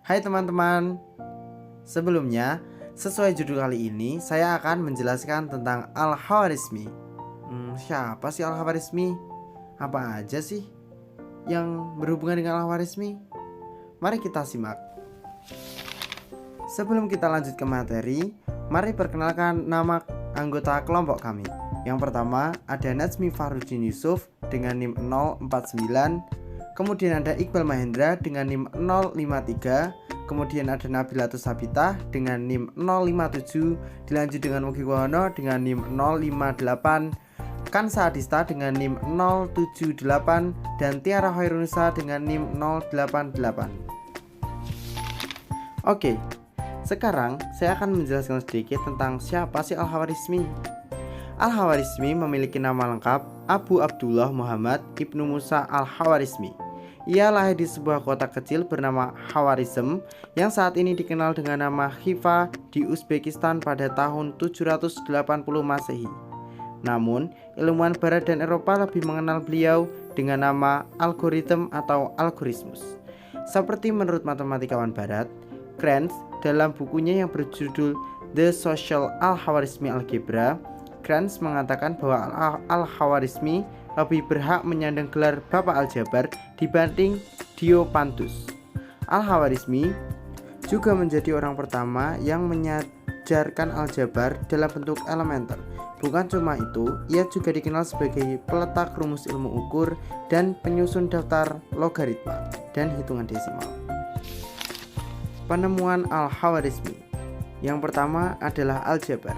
Hai teman-teman, sebelumnya sesuai judul kali ini saya akan menjelaskan tentang Al-Khawarizmi. Siapa sih Al-Khawarizmi? Apa aja sih yang berhubungan dengan Al-Khawarizmi? Mari kita simak. Sebelum kita lanjut ke materi, mari perkenalkan nama anggota kelompok kami. Yang pertama ada Najmi Farudin Yusuf dengan NIM 049. Kemudian ada Iqbal Mahendra dengan NIM 053. Kemudian ada Nabilatus Sabitah dengan NIM 057. Dilanjut dengan Mugi Wahono dengan NIM 058. Kansa Adista dengan NIM 078. Dan Tiara Hoirunisa dengan NIM 088. Oke, sekarang saya akan menjelaskan sedikit tentang siapa sih Al-Khawarizmi. Al-Khawarizmi memiliki nama lengkap Abu Abdullah Muhammad Ibnu Musa Al-Khawarizmi. Ia lahir di sebuah kota kecil bernama Khawarizm yang saat ini dikenal dengan nama Khiva di Uzbekistan pada tahun 780 Masehi. Namun, ilmuwan Barat dan Eropa lebih mengenal beliau dengan nama algoritma atau algoritmus. Seperti menurut matematikawan Barat, Kranz dalam bukunya yang berjudul The Social Al-Khawarizmi Algebra, Kranz mengatakan bahwa Al-Khawarizmi lebih berhak menyandang gelar Bapak Aljabar dibanding Diopantus. Al-Khawarizmi juga menjadi orang pertama yang mengajarkan aljabar dalam bentuk elementer. Bukan cuma itu, ia juga dikenal sebagai peletak rumus ilmu ukur dan penyusun daftar logaritma dan hitungan desimal. Penemuan Al-Khawarizmi. Yang pertama adalah aljabar.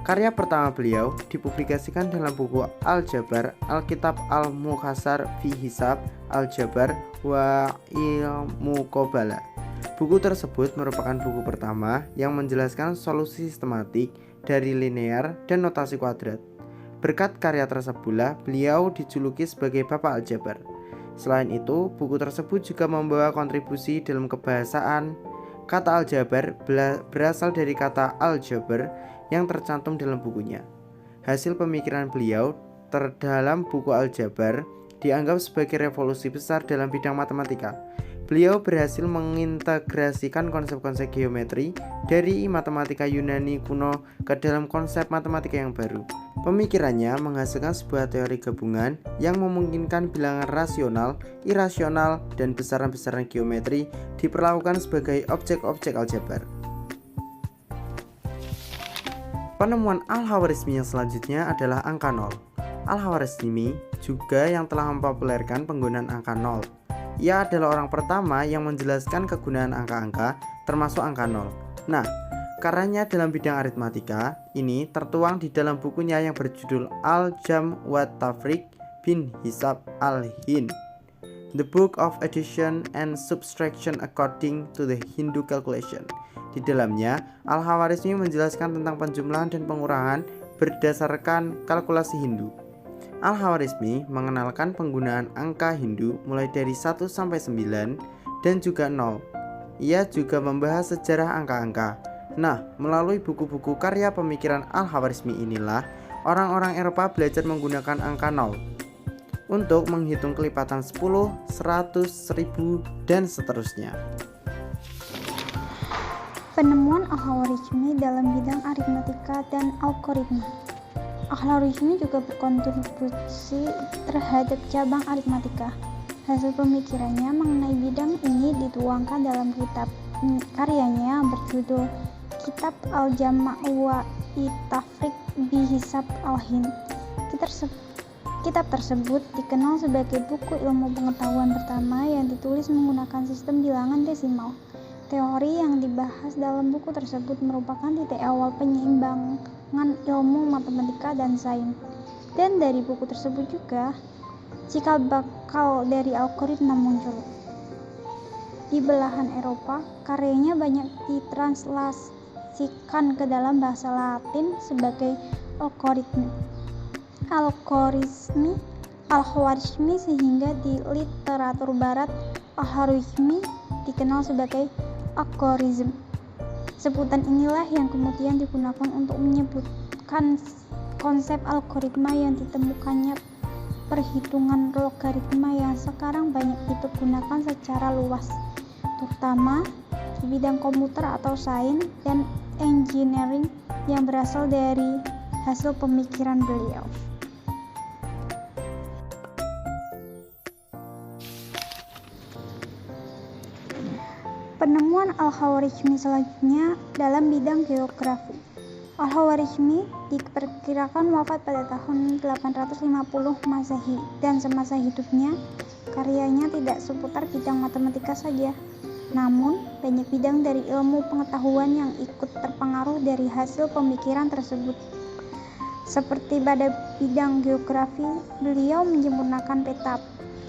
Karya pertama beliau dipublikasikan dalam buku Al-Jabar, Al-Kitab Al-Mukhtasar fi Hisab Al-Jabar wa Ilmu Qabala. Buku tersebut merupakan buku pertama yang menjelaskan solusi sistematik dari linear dan notasi kuadrat. Berkat karya tersebut, beliau dijuluki sebagai Bapak Aljabar. Selain itu, buku tersebut juga membawa kontribusi dalam kebahasaan. Kata aljabar berasal dari kata aljabar yang tercantum dalam bukunya. Hasil pemikiran beliau terdalam buku Al-Jabar dianggap sebagai revolusi besar dalam bidang matematika. Beliau berhasil mengintegrasikan konsep-konsep geometri dari matematika Yunani kuno ke dalam konsep matematika yang baru. Pemikirannya menghasilkan sebuah teori gabungan yang memungkinkan bilangan rasional, irasional, dan besaran-besaran geometri diperlakukan sebagai objek-objek aljabar. Penemuan Al-Khawarizmi yang selanjutnya adalah angka 0. Al-Khawarizmi juga yang telah mempopulerkan penggunaan angka 0. Ia adalah orang pertama yang menjelaskan kegunaan angka-angka termasuk angka 0. Nah, karyanya dalam bidang aritmatika ini tertuang di dalam bukunya yang berjudul Al-Jam wa Tafriq bin Hisab Al-Hind, The Book of Addition and Subtraction According to the Hindu Calculation. Di dalamnya, Al-Khawarizmi menjelaskan tentang penjumlahan dan pengurangan berdasarkan kalkulasi Hindu. Al-Khawarizmi mengenalkan penggunaan angka Hindu mulai dari 1 sampai 9 dan juga 0. Ia juga membahas sejarah angka-angka. Nah, melalui buku-buku karya pemikiran Al-Khawarizmi inilah orang-orang Eropa belajar menggunakan angka 0 untuk menghitung kelipatan 10, 100, 1000, dan seterusnya. Penemuan Al-Khawarizmi dalam bidang aritmatika dan algoritma. Al-Khawarizmi juga berkontribusi terhadap cabang aritmatika. Hasil pemikirannya mengenai bidang ini dituangkan dalam kitab karyanya yang berjudul Kitab Al-Jam' wa Tafriq bi Hisab Al-Hind. Kitab tersebut dikenal sebagai buku ilmu pengetahuan pertama yang ditulis menggunakan sistem bilangan desimal. Teori yang dibahas dalam buku tersebut merupakan titik awal penyeimbangan ilmu matematika dan sains. Dan dari buku tersebut juga cikal bakal dari algoritma muncul. Di belahan Eropa, karyanya banyak ditranslasikan ke dalam bahasa Latin sebagai Al-Khawarizmi sehingga di literatur barat Al-Khawarizmi dikenal sebagai algoritma. Sebutan inilah yang kemudian digunakan untuk menyebutkan konsep algoritma yang ditemukannya perhitungan logaritma yang sekarang banyak dipergunakan secara luas, terutama di bidang komputer atau sains dan engineering yang berasal dari hasil pemikiran beliau. Penemuan Al-Khwarizmi selanjutnya dalam bidang geografi. Al-Khwarizmi diperkirakan wafat pada tahun 850 Masehi dan semasa hidupnya karyanya tidak seputar bidang matematika saja, namun banyak bidang dari ilmu pengetahuan yang ikut terpengaruh dari hasil pemikiran tersebut. Seperti pada bidang geografi, beliau menyempurnakan peta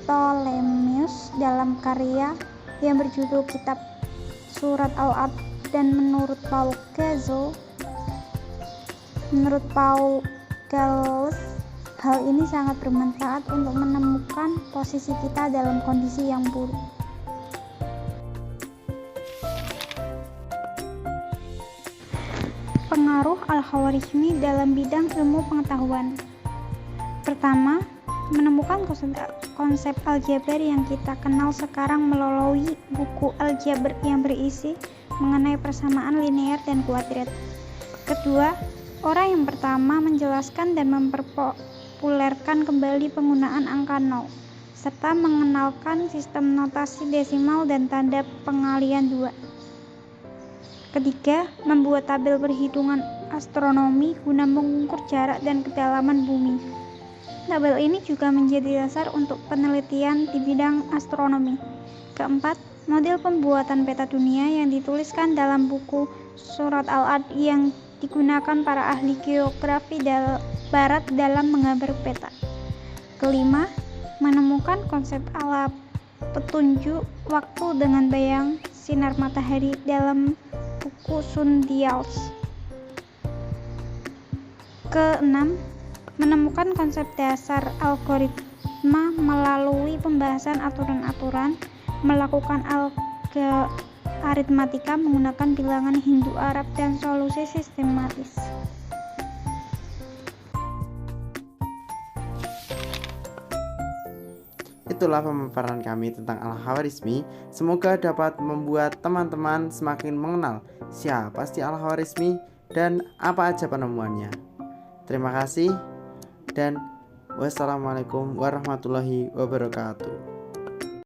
Ptolemeus dalam karya yang berjudul Kitab Surat Al-Ard, dan menurut Paul Gales, hal ini sangat bermanfaat untuk menemukan posisi kita dalam kondisi yang buruk. Pengaruh Al-Khwarizmi dalam bidang ilmu pengetahuan. Pertama, menemukan konsep aljabar yang kita kenal sekarang melalui buku aljabar yang berisi mengenai persamaan linear dan kuadrat. Kedua, orang yang pertama menjelaskan dan memperpopulerkan kembali penggunaan angka 0, serta mengenalkan sistem notasi desimal dan tanda pengalian 2. Ketiga, membuat tabel perhitungan astronomi guna mengukur jarak dan kedalaman bumi. Tabel ini juga menjadi dasar untuk penelitian di bidang astronomi. Keempat, model pembuatan peta dunia yang dituliskan dalam buku Surat Al-Ard yang digunakan para ahli geografi barat dalam menggambar peta. Kelima, menemukan konsep ala petunjuk waktu dengan bayang sinar matahari dalam buku Sundials. Keenam, menemukan konsep dasar algoritma melalui pembahasan aturan-aturan, melakukan aritmatika menggunakan bilangan Hindu Arab dan solusi sistematis. Itulah pemaparan kami tentang Al-Khwarizmi. Semoga dapat membuat teman-teman semakin mengenal siapa sih Al-Khwarizmi dan apa aja penemuannya. Terima kasih dan wassalamualaikum warahmatullahi wabarakatuh.